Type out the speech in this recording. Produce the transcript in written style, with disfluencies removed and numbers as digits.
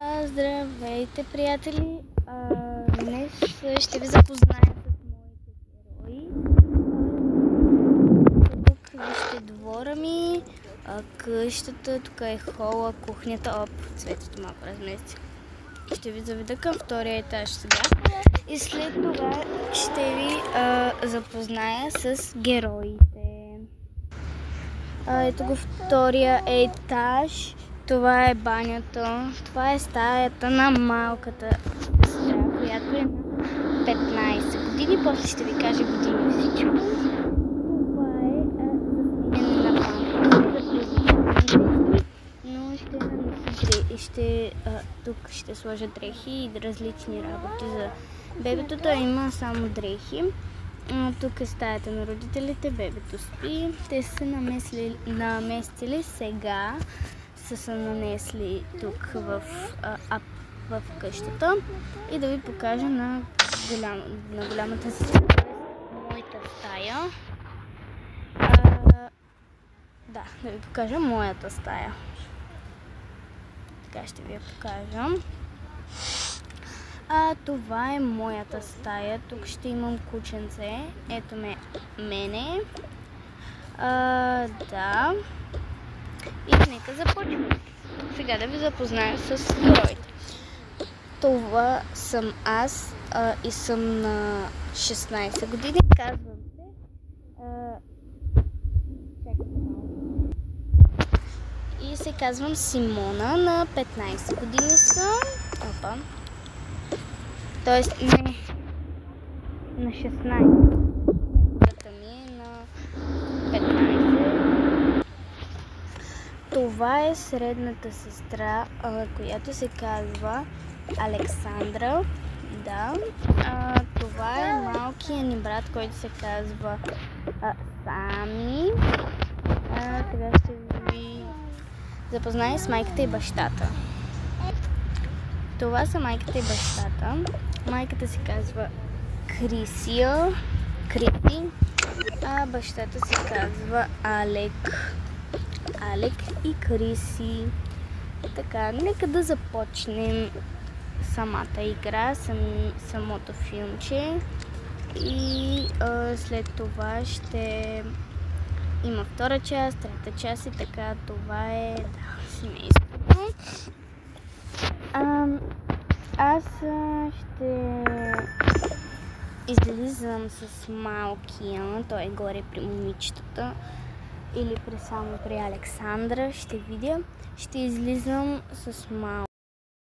Здравейте, приятели! Днес ще ви запозная с моите герои. Тук вижте двора ми, къщата, тук е хола, кухнята. Цветето малко размести. Ще ви заведа към втория етаж сега. И след това ще ви запозная с героите. Ето го втория етаж. Това е банята. Това е стаята на малката сестра, която е на 15 години. После ще ви кажа години всичко. Това е заснене на памперси, но тук ще сложа дрехи и различни работи за бебетото. Има само дрехи. Тук е стаята на родителите, бебето спи. Те са наместили сега. Са нанесли тук в къщата и да ви покажа на голямата сестра, моята стая. Да ви покажа моята стая. Така ще ви я покажа. Това е моята стая. Тук ще имам кученце. Ето мене. Да. И нека започнем. Сега да ви запозная с героите. Това съм аз и съм на 16 години. Казвам се. И се казвам Симона. На 15 години съм. Тоест не на 16. Дата ми е на 15. Това е средната сестра, която се казва Александра. Да. Това е малкият ни брат, който се казва Сами. Сега ще ви запозная с майката и бащата. Това са майката и бащата. Майката се казва Криси, а бащата се казва Алек и Криси. Така, нека да започнем самата игра, самото филмче и след това ще има втора част, трета част и така. Това е семейството. Аз ще излизам с малкия, той е горе при момичетата или само при Александра, ще видя. Ще излизам с малко.